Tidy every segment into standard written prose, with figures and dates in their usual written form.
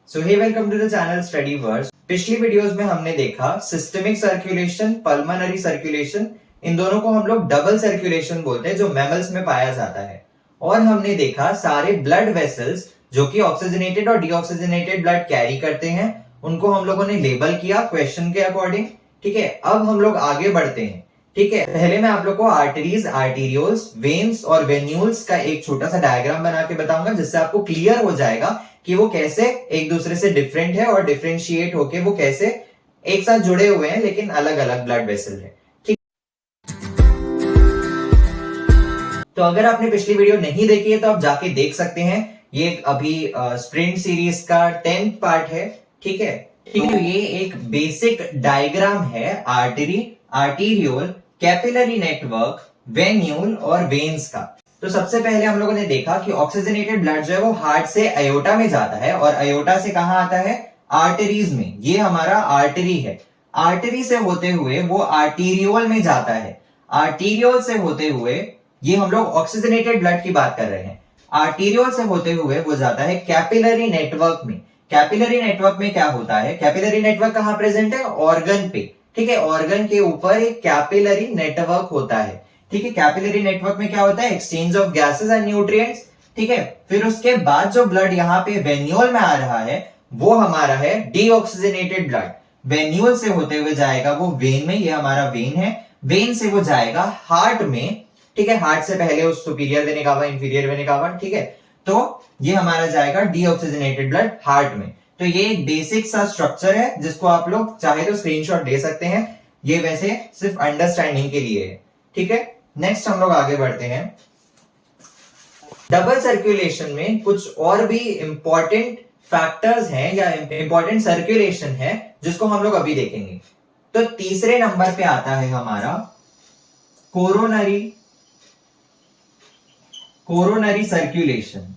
So hey welcome to the channel study verse. पिछली videos में हमने देखा सिस्टमिक सर्कुलेशन, पल्मोनरी सर्कुलेशन। इन दोनों को हम लोग डबल सर्कुलेशन बोलते हैं जो मैमल्स में पाया जाता है। और हमने देखा सारे ब्लड वेसल्स जो कि ऑक्सीजनेटेड और डीऑक्सीजनेटेड ब्लड कैरी करते हैं, उनको हम लोगों ने लेबल किया क्वेश्चन के अकॉर्डिंग। ठीक है, अब हम लोग आगे बढ़ते हैं। ठीक है, पहले मैं आप लोग को आर्टरीज, आर्टीरियोल्स, वेन्स और वेन्यूल्स का एक छोटा सा डायग्राम बना के बताऊंगा, जिससे आपको क्लियर हो जाएगा कि वो कैसे एक दूसरे से डिफरेंट है और डिफरेंशिएट होके वो कैसे एक साथ जुड़े हुए हैं लेकिन अलग अलग ब्लड वेसल है। ठीक, तो अगर आपने पिछली वीडियो नहीं देखी है तो आप जाके देख सकते हैं। ये अभी स्प्रिंट सीरीज का 10th पार्ट है। ठीक है, तो ये एक बेसिक डायग्राम है artery, arteriole, capillary network, venule और वेन्स का। तो सबसे पहले हम लोगों ने देखा कि ऑक्सीजनेटेड ब्लड जो है वो हार्ट से अयोटा में जाता है और अयोटा से कहां आता है? आर्टरीज में। ये हमारा आर्टरी है। आर्टरी से होते हुए वो आर्टीरियोल में जाता है। आर्टीरियोल से होते हुए, ये हम लोग ऑक्सीजनेटेड ब्लड की बात कर रहे हैं, आर्टीरियोल से होते हुए वो जाता है कैपिलरी नेटवर्क में। कैपिलरी नेटवर्क में क्या होता है? कैपिलरी नेटवर्क कहां प्रेजेंट है? ऑर्गन पे। ठीक है, ऑर्गन के ऊपर एक कैपिलरी नेटवर्क होता है। ठीक है, कैपिलरी नेटवर्क में क्या होता है? Exchange of gases and nutrients. ठीक है, फिर उसके बाद जो ब्लड यहाँ पे वेन्यूल में आ रहा है वो हमारा है डीऑक्सीजनेटेड ब्लड। वेन्यूल से होते हुए जाएगा वो वेन में, ये हमारा वेन है। वेन से वो जाएगा हार्ट में। ठीक है, हार्ट से पहले उस सुपीरियर वेने कावा, इंफीरियर वेने कावा। ठीक है, तो ये हमारा जाएगा डीऑक्सीजनेटेड ब्लड हार्ट में। तो ये एक बेसिक सा स्ट्रक्चर है जिसको आप लोग चाहे तो स्क्रीनशॉट ले सकते हैं। ये वैसे सिर्फ अंडरस्टैंडिंग के लिए है। ठीक है, नेक्स्ट हम लोग आगे बढ़ते हैं। डबल सर्कुलेशन में कुछ और भी इंपॉर्टेंट फैक्टर्स हैं या इंपॉर्टेंट सर्कुलेशन है जिसको हम लोग अभी देखेंगे। तो तीसरे नंबर पे आता है हमारा कोरोनरी सर्कुलेशन।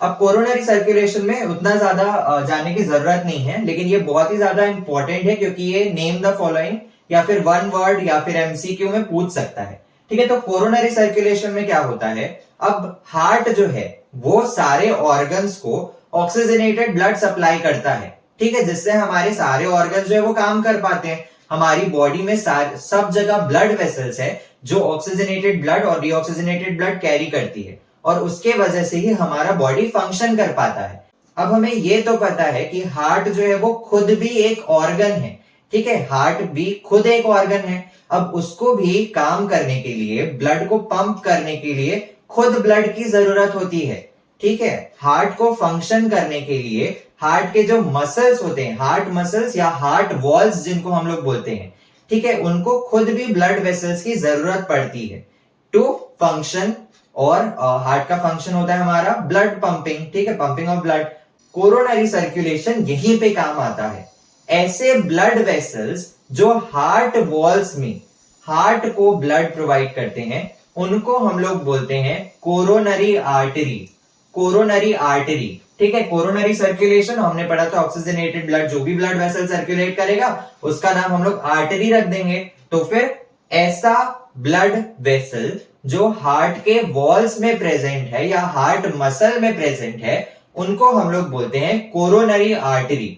अब कोरोनरी सर्कुलेशन में उतना ज्यादा जानने की जरूरत नहीं है, लेकिन ये बहुत ही ज्यादा इंपॉर्टेंट है क्योंकि ये नेम द फॉलोइंग या फिर वन वर्ड या फिर एमसीक्यू में पूछ सकता है। ठीक है, तो कोरोनरी सर्कुलेशन में क्या होता है? अब हार्ट जो है वो सारे ऑर्गन्स को ऑक्सीजनेटेड ब्लड सप्लाई करता है। ठीक है, जिससे हमारे सारे ऑर्गन्स जो है वो काम कर पाते हैं। हमारी बॉडी में सब जगह ब्लड वेसल्स है जो ऑक्सीजनेटेड ब्लड और डीऑक्सीजनेटेड ब्लड कैरी करती है और उसके वजह से ही हमारा बॉडी फंक्शन कर पाता है। अब हमें ये तो पता है कि हार्ट जो है वो खुद भी एक ऑर्गन है। ठीक है, हार्ट भी खुद एक ऑर्गन है। अब उसको भी काम करने के लिए, ब्लड को पंप करने के लिए खुद ब्लड की जरूरत होती है। ठीक है, हार्ट को फंक्शन करने के लिए हार्ट के जो मसल्स होते हैं, हार्ट मसल्स या हार्ट वॉल्स जिनको हम लोग बोलते हैं, ठीक है, उनको खुद भी ब्लड वेसल्स की जरूरत पड़ती है टू फंक्शन। और हार्ट का फंक्शन होता है हमारा ब्लड पंपिंग। ठीक है, pumping of blood. Coronary circulation यहीं पे काम आता है। ऐसे ब्लड वेसल्स जो हार्ट वॉल्स में हार्ट को ब्लड प्रोवाइड करते हैं उनको हम लोग बोलते हैं कोरोनरी आर्टरी। Coronary artery. ठीक है, कोरोनरी सर्कुलेशन हमने पढ़ा था ऑक्सीजनेटेड ब्लड, जो भी ब्लड वेसल सर्कुलेट करेगा उसका नाम हम लोग आर्टरी रख देंगे। तो फिर ऐसा ब्लड वेसल जो हार्ट के वॉल्स में प्रेजेंट है या हार्ट मसल में प्रेजेंट है उनको हम लोग बोलते हैं कोरोनरी आर्टरी।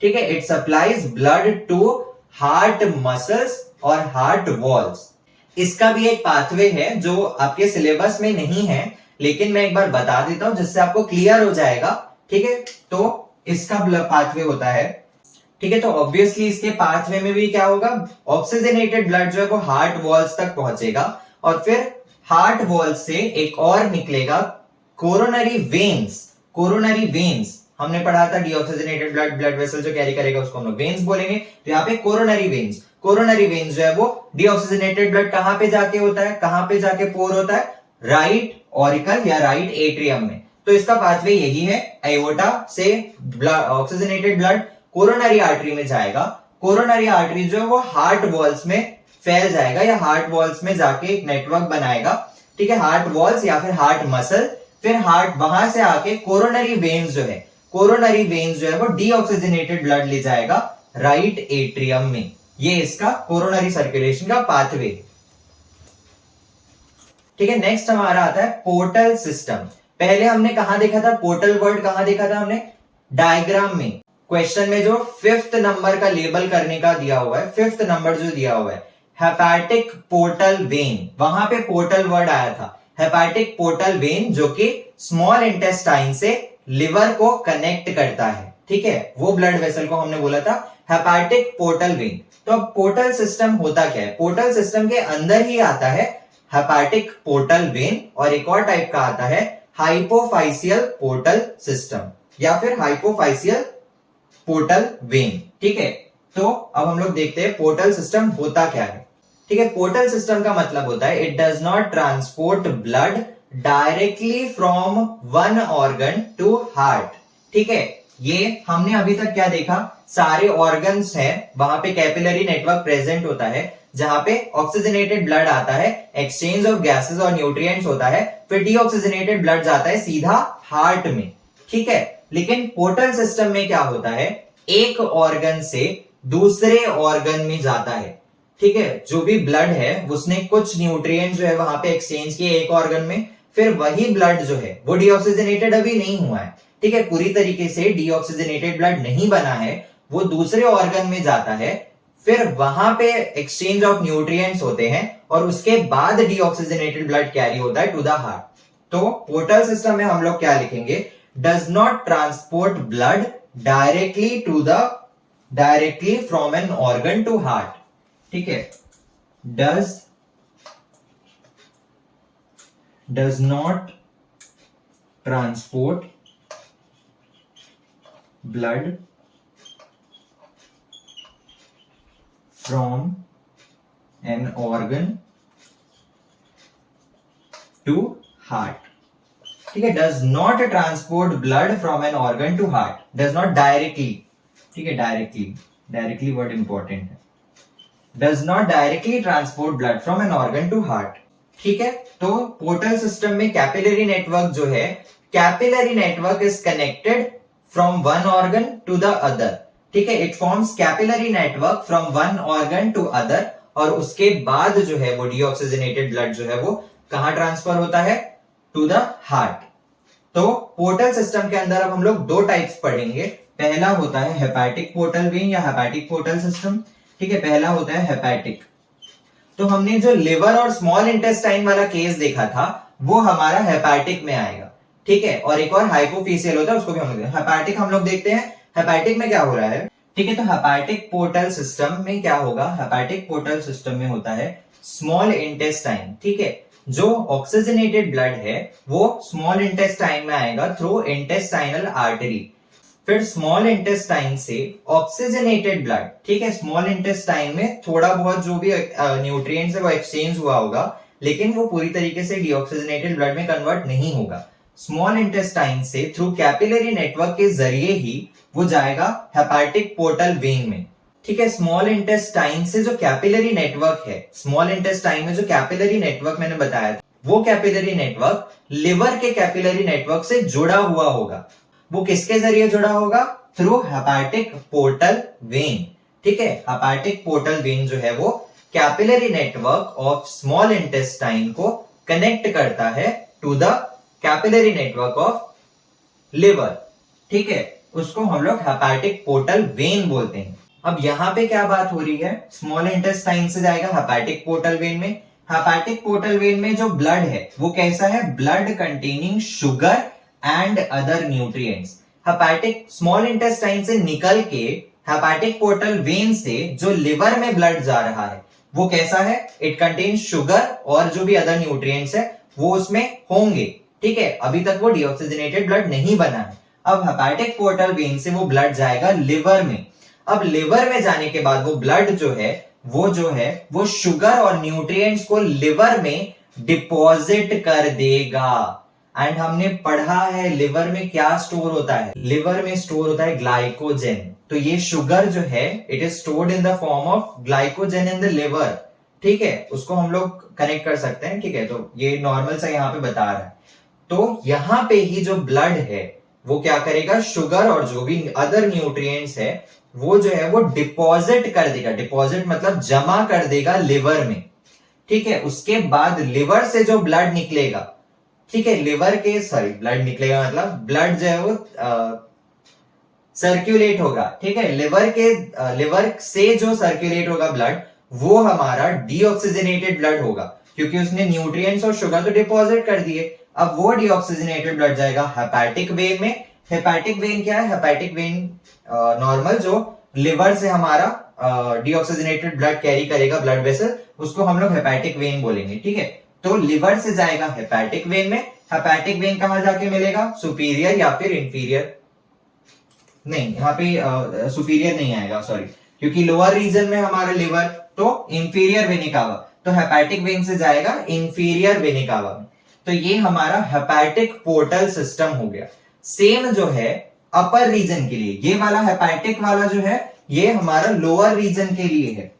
ठीक है, it supplies blood to heart muscles और हार्ट वॉल्स। इसका भी एक पाथवे है जो आपके सिलेबस में नहीं है, लेकिन मैं एक बार बता देता हूं जिससे आपको क्लियर हो जाएगा। ठीक है, तो इसका पाथवे होता है। ठीक है, तो ऑब्वियसली इसके पाथवे में भी क्या होगा? ऑक्सीजनेटेड ब्लड जो है वो हार्ट वॉल्स तक पहुंचेगा और फिर हार्ट वॉल्स से एक और निकलेगा कोरोनरी वेन्स। कोरोनरी वेन्स हमने पढ़ा था डीऑक्सीजनेटेड ब्लड वेसल जो कैरी करेगा उसको हम लोग वेन्स बोलेंगे। तो यहाँ पे कोरोनरी वेन्स, कोरोनरी वेन्स जो है वो डीऑक्सीजनेटेड ब्लड कहां पे जाके होता है, कहां पे जाके पोर होता है? राइट ऑरिकल या राइट एट्रियम में। तो इसका पाथवे यही है, एओर्टा से ऑक्सीजनेटेड ब्लड कोरोनरी आर्टरी में जाएगा। कोरोनरी आर्टरी जो है वो हार्ट वॉल्स में फैल जाएगा या हार्ट वॉल्स में जाके एक नेटवर्क बनाएगा। ठीक है, हार्ट वॉल्स या फिर हार्ट मसल। फिर हार्ट वहां से आके कोरोनरी वेन्स जो है, कोरोनरी वेन्स जो है वो डीऑक्सीजनेटेड ब्लड ले जाएगा राइट एट्रियम में। ये इसका कोरोनरी सर्कुलेशन का पाथवे। ठीक है, नेक्स्ट हमारा आता है पोर्टल सिस्टम। पहले हमने कहां देखा था पोर्टल वर्ड, कहां देखा था हमने? डायग्राम में। क्वेश्चन में जो 5th नंबर का लेबल करने का दिया हुआ है, 5th नंबर जो दिया हुआ है हेपेटिक पोर्टल वेन, वहां पे पोर्टल वर्ड आया था। हेपेटिक पोर्टल वेन जो कि स्मॉल इंटेस्टाइन से लिवर को कनेक्ट करता है, ठीक है, वो ब्लड वेसल को हमने बोला था हेपेटिक पोर्टल वेन। तो अब पोर्टल सिस्टम होता क्या है? पोर्टल सिस्टम के अंदर ही आता है हेपेटिक पोर्टल वेन, और एक और टाइप का आता है हाइपोफाइसियल पोर्टल सिस्टम या फिर हाइपोफाइसियल पोर्टल वेन, ठीक है। तो अब हम लोग देखते हैं पोर्टल सिस्टम होता क्या है, ठीक है। पोर्टल सिस्टम का मतलब होता है it does not transport blood directly from one organ to heart, ठीक है। ये हमने अभी तक क्या देखा, सारे ऑर्गन्स हैं, वहां पे कैपिलरी नेटवर्क प्रेजेंट होता है जहां पे ऑक्सीजनेटेड ब्लड आता है, एक्सचेंज ऑफ गैसेस और न्यूट्रिएंट्स होता है, फिर डीऑक्सीजनेटेड ब्लड जाता है सीधा हार्ट में, ठीक है। लेकिन पोर्टल सिस्टम में क्या होता है, एक ऑर्गन से दूसरे ऑर्गन में जाता है, ठीक है। जो भी ब्लड है उसने कुछ न्यूट्रिएंट जो है वहां पे एक्सचेंज किए एक ऑर्गन में, फिर वही ब्लड जो है वो डीऑक्सीजनेटेड अभी नहीं हुआ है, ठीक है, पूरी तरीके से डीऑक्सीजनेटेड ब्लड नहीं बना है, वो दूसरे ऑर्गन में जाता है, फिर वहां पे एक्सचेंज ऑफ न्यूट्रिएंट्स होते हैं और उसके बाद डीऑक्सीजनेटेड ब्लड कैरी होता है टू द हार्ट। तो पोर्टल सिस्टम में हम लोग क्या लिखेंगे, does not transport blood directly from an organ to heart, ठीक है। Does not transport blood from an organ to heart, ठीक है। does not transport blood from an organ to heart, does not directly, ठीक है, directly word important है, does not directly transport blood from an organ to heart, ठीक है। तो portal system में capillary network जो है, capillary network is connected from one organ to the other, ठीक है। It forms capillary network from one organ to other, और उसके बाद जो है वो डीऑक्सीजनेटेड ब्लड जो है वो कहां ट्रांसफर होता है, टू द हार्ट। तो पोर्टल सिस्टम के अंदर अब हम लोग दो टाइप्स पढ़ेंगे। पहला होता है हेपेटिक पोर्टल वेन या हेपेटिक पोर्टल सिस्टम, ठीक है। पहला होता है हेपेटिक। तो हमने जो लिवर और स्मॉल इंटेस्टाइन वाला केस देखा था वो हमारा हेपेटिक में आएगा, ठीक है। और एक और हाइपोफिशियल होता है, उसको भी हम लोग हेपेटिक हम लोग देखते हैं। हेपेटिक में क्या हो रहा है, ठीक है। तो हेपेटिक पोर्टल सिस्टम में क्या होगा, हेपेटिक पोर्टल सिस्टम में होता है स्मॉल इंटेस्टाइन, ठीक है। जो ऑक्सीजनेटेड ब्लड है वो स्मॉल इंटेस्टाइन में आएगा थ्रू इंटेस्टाइनल आर्टरी, फिर स्मॉल इंटेस्टाइन से ऑक्सीजनेटेड ब्लड, ठीक है, स्मॉल इंटेस्टाइन में थोड़ा बहुत जो भी न्यूट्रिएंट्स है वो एक्सचेंज हुआ होगा, लेकिन वो पूरी तरीके से डीऑक्सीजनेटेड ब्लड में कन्वर्ट नहीं होगा। स्मॉल इंटेस्टाइन से थ्रू कैपिलरी नेटवर्क के जरिए ही वो जाएगा हेपेटिक पोर्टल वेन में, ठीक है। स्मॉल इंटेस्टाइन से जो कैपिलरी नेटवर्क है, स्मॉल इंटेस्टाइन में जो कैपिलरी नेटवर्क मैंने बताया था, वो कैपिलरी नेटवर्क लिवर के कैपिलरी नेटवर्क से जुड़ा हुआ होगा। वो किसके जरिए जुड़ा होगा, थ्रू हेपेटिक पोर्टल वेन, ठीक है। हेपेटिक पोर्टल वेन जो है वो capillary network of small intestine को कनेक्ट करता है to the capillary network of liver, ठीक है। उसको हम लोग हेपेटिक पोर्टल वेन बोलते हैं। अब यहां पे क्या बात हो रही है, स्मॉल इंटेस्टाइन से जाएगा हेपेटिक पोर्टल वेन में। हेपेटिक पोर्टल वेन में जो ब्लड है वो कैसा है, blood containing sugar and other nutrients. Hepatic small intestine से निकल के हेपेटिक पोर्टल वेन से जो लिवर में ब्लड जा रहा है वो कैसा है, इट कंटेन शुगर और जो भी अदर न्यूट्रिएंट्स है वो उसमें होंगे, ठीक है। अभी तक वो डीऑक्सीजनेटेड ब्लड नहीं बना है। अब हेपेटिक पोर्टल वेन से वो ब्लड जाएगा लिवर में। अब लिवर में जाने के बाद वो ब्लड जो है वो शुगर और न्यूट्रिएंट्स को लिवर में डिपॉजिट कर देगा। एंड हमने पढ़ा है लिवर में क्या स्टोर होता है, लिवर में स्टोर होता है ग्लाइकोजन। तो ये शुगर जो है it is stored in the form of glycogen in the liver, ठीक है। उसको हम लोग कनेक्ट कर सकते हैं, ठीक है। तो ये नॉर्मल सा यहाँ पे बता रहा है। तो यहां पे ही जो ब्लड है वो क्या करेगा, शुगर और जो भी अदर न्यूट्रिएंट्स है वो जो है वो डिपॉजिट कर देगा। डिपॉजिट मतलब जमा कर देगा लिवर में, ठीक है। उसके बाद लिवर से जो ब्लड निकलेगा ठीक है, लिवर के ब्लड निकलेगा, मतलब ब्लड जो है वो सर्कुलेट होगा। ठीक है, लिवर से जो सर्कुलेट होगा ब्लड, वो हमारा डीऑक्सीजनेटेड ब्लड होगा, क्योंकि उसने न्यूट्रिएंट्स और शुगर तो डिपॉजिट कर दिए। अब वो डीऑक्सीजनेटेड ब्लड जाएगा हेपेटिक वेन में। हेपेटिक वेन क्या है? हेपेटिक वेन नॉर्मल जो लिवर से हमारा डीऑक्सीजनेटेड ब्लड कैरी करेगा, ब्लड वेसल, उसको हम लोग हेपेटिक वेन बोलेंगे। ठीक है, तो लिवर से जाएगा हेपेटिक वेन में। हेपेटिक वेन कहां जाके मिलेगा? सुपीरियर या फिर इंफीरियर, नहीं यहाँ पे सुपीरियर नहीं आएगा, सॉरी, क्योंकि लोअर रीजन में हमारा लिवर, तो इंफीरियर वेना कावा, तो हेपेटिक वेन से जाएगा इंफीरियर वेना कावा में। तो ये हमारा हेपेटिक पोर्टल सिस्टम हो गया। सेम जो है अपर रीजन के लिए, ये वाला हेपेटिक वाला जो है ये हमारा लोअर रीजन के लिए है,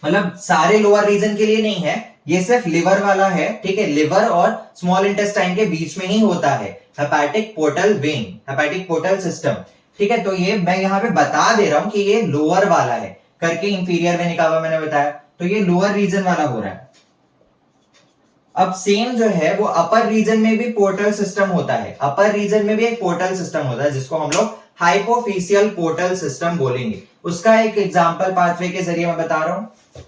मतलब सारे लोअर रीजन के लिए नहीं है, ये सिर्फ लिवर वाला है। ठीक है, लिवर और स्मॉल इंटेस्टाइन के बीच में ही होता है hepatic portal vein, hepatic portal system. ठीक है, तो ये मैं यहाँ पे बता दे रहा हूं कि ये लोअर वाला है करके, इंफीरियर वेना कावा मैंने बताया, तो ये लोअर रीजन वाला हो रहा है। अब सेम जो है वो अपर रीजन में भी पोर्टल सिस्टम होता है, अपर रीजन में भी एक पोर्टल सिस्टम होता है जिसको हम लोग हाइपोफिशियल पोर्टल सिस्टम बोलेंगे। उसका एक एग्जांपल पाथवे के जरिए मैं बता रहा हूं।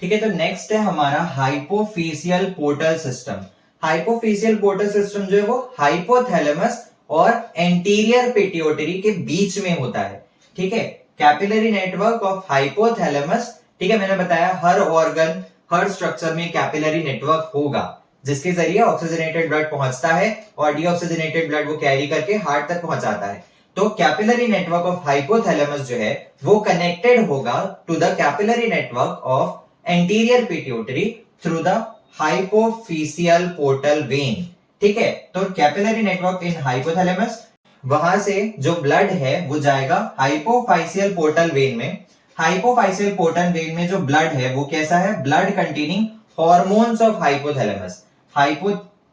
ठीक है, तो नेक्स्ट है हमारा हाइपोफिशियल पोर्टल सिस्टम। हाइपोफिशियल पोर्टल सिस्टम जो है वो हाइपोथैलेमस और एंटीरियर पिट्यूटरी के बीच में होता है। ठीक है, कैपिलरी नेटवर्क ऑफ हाइपोथैलेमस। ठीक है, मैंने बताया हर ऑर्गन, हर स्ट्रक्चर में कैपिलरी नेटवर्क होगा जिसके जरिए ऑक्सीजनेटेड ब्लड पहुंचता है और डीऑक्सीजनेटेड ब्लड वो कैरी करके हार्ट तक पहुंचाता है। तो कैपिलरी नेटवर्क ऑफ हाइपोथैलेमस जो है वो कनेक्टेड होगा to the capillary network of anterior pituitary through the hypophyseal portal vein. ठीक है, तो कैपिलरी नेटवर्क इन हाइपोथैलेमस, वहां से जो ब्लड है वो जाएगा हाइपोफिशियल पोर्टल वेन में। हाइपोफिशियल पोर्टल वेन में जो ब्लड है वो कैसा है? Blood containing hormones of hypothalamus.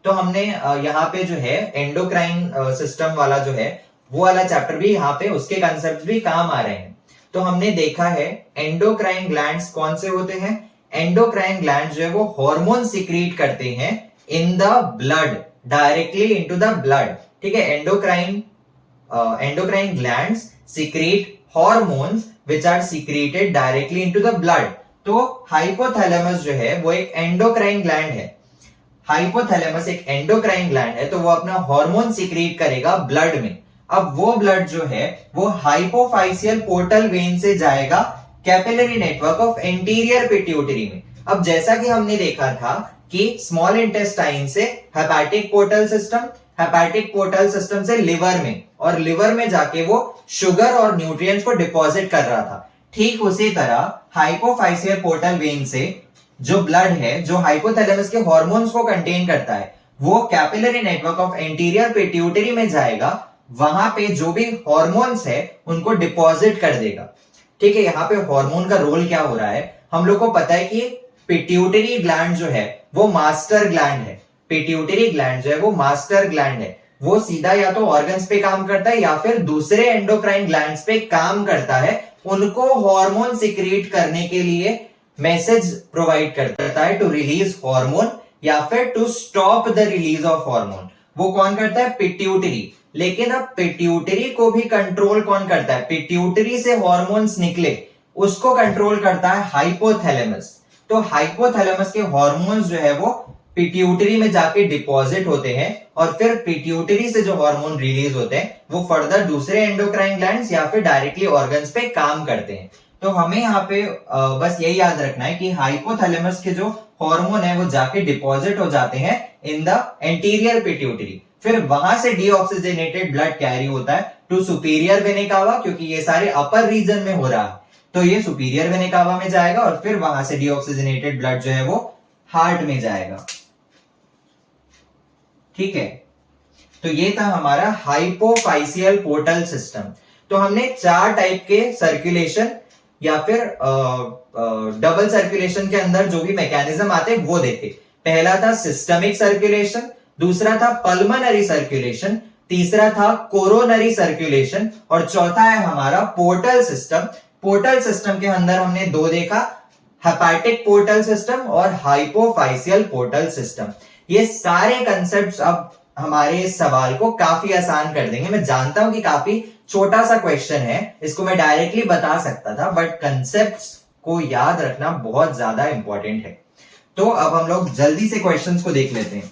तो हमने यहाँ पे जो है एंडोक्राइन सिस्टम वाला जो है वो वाला चैप्टर भी यहाँ पे, उसके कंसेप्ट भी काम आ रहे हैं। तो हमने देखा है एंडोक्राइन ग्लैंड्स कौन से होते हैं? एंडोक्राइन ग्लैंड जो है वो हार्मोन सिक्रीट करते हैं in the blood, directly into the blood. ठीक है, endocrine glands secrete hormones which are secreted directly into the blood. तो हाइपोथैलेमस जो है वो एक एंडोक्राइन ग्लैंड है। हाइपोथैलेमस एक एंडोक्राइन ग्लैंड है, तो वो अपना हार्मोन सिक्रीट करेगा ब्लड में। अब वो ब्लड जो है वो हाइपोफिशियल पोर्टल वेन से जाएगा capillary network of anterior pituitary में। अब जैसा कि हमने देखा था कि स्मॉल इंटेस्टाइन से hepatic portal system, hepatic portal system से लिवर में, और लिवर में जाके वो शुगर और न्यूट्रिएंट्स को डिपॉजिट कर रहा था। ठीक उसी तरह हाइपोफिशियल पोर्टल वेन से जो ब्लड है जो हाइपोथैलेमस के हार्मोन्स को कंटेन करता है वो capillary network of anterior pituitary में जाएगा, वहां पे जो भी हार्मोन्स है उनको डिपॉजिट कर देगा। ठीक है, यहाँ पे हार्मोन का रोल क्या हो रहा है? हम लोग को पता है कि पिट्यूटरी ग्लैंड जो है वो मास्टर ग्लैंड है। पिट्यूटरी ग्लैंड जो है वो मास्टर ग्लैंड है, वो सीधा या तो ऑर्गन्स पे काम करता है या फिर दूसरे एंडोक्राइन ग्लैंड्स पे काम करता है, उनको हार्मोन सिक्रीट करने के लिए मैसेज प्रोवाइड करता है टू रिलीज हार्मोन या फिर to stop the release of hormone. वो कौन करता है? पिट्यूटरी। लेकिन अब पिट्यूटरी को भी कंट्रोल कौन करता है? पिट्यूटरी से हार्मोन्स निकले उसको कंट्रोल करता है हाइपोथैलेमस। तो हाइपोथैलेमस के हार्मोन्स जो है वो पिट्यूटरी में जाके डिपॉजिट होते हैं और फिर पिट्यूटरी से जो हार्मोन रिलीज होते हैं वो फर्दर दूसरे एंडोक्राइन ग्लैंड्स या फिर डायरेक्टली ऑर्गन्स पे काम करते हैं। तो हमें यहाँ पे बस यही याद रखना है कि हाइपोथैलेमस के जो हार्मोन है वो जाके डिपॉजिट हो जाते हैं इन द एंटीरियर पिट्यूटरी, फिर वहां से डीऑक्सीजनेटेड ब्लड कैरी होता है टू सुपीरियर वेना कावा, क्योंकि ये सारे अपर रीजन में हो रहा है तो ये सुपीरियर वेना कावा में जाएगा और फिर वहां से डीऑक्सीजनेटेड ब्लड जो है वो हार्ट में जाएगा। ठीक है, तो ये था हमारा हाइपोफिशियल पोर्टल सिस्टम। तो हमने 4 टाइप के सर्कुलेशन या फिर डबल सर्कुलेशन के अंदर जो भी मैकेनिज्म आते हैं वो देखे। पहला था सिस्टमिक सर्कुलेशन, दूसरा था पल्मोनरी सर्कुलेशन, तीसरा था कोरोनरी सर्कुलेशन और चौथा है हमारा पोर्टल सिस्टम। पोर्टल सिस्टम के अंदर हमने 2 देखा, हेपेटिक पोर्टल सिस्टम और हाइपोफिशियल पोर्टल सिस्टम। ये सारे कंसेप्ट्स अब हमारे इस सवाल को काफी आसान कर देंगे। मैं जानता हूं कि काफी छोटा सा क्वेश्चन है, इसको मैं डायरेक्टली बता सकता था, बट कंसेप्ट्स को याद रखना बहुत ज्यादा इंपॉर्टेंट है। तो अब हम लोग जल्दी से क्वेश्चंस को देख लेते हैं।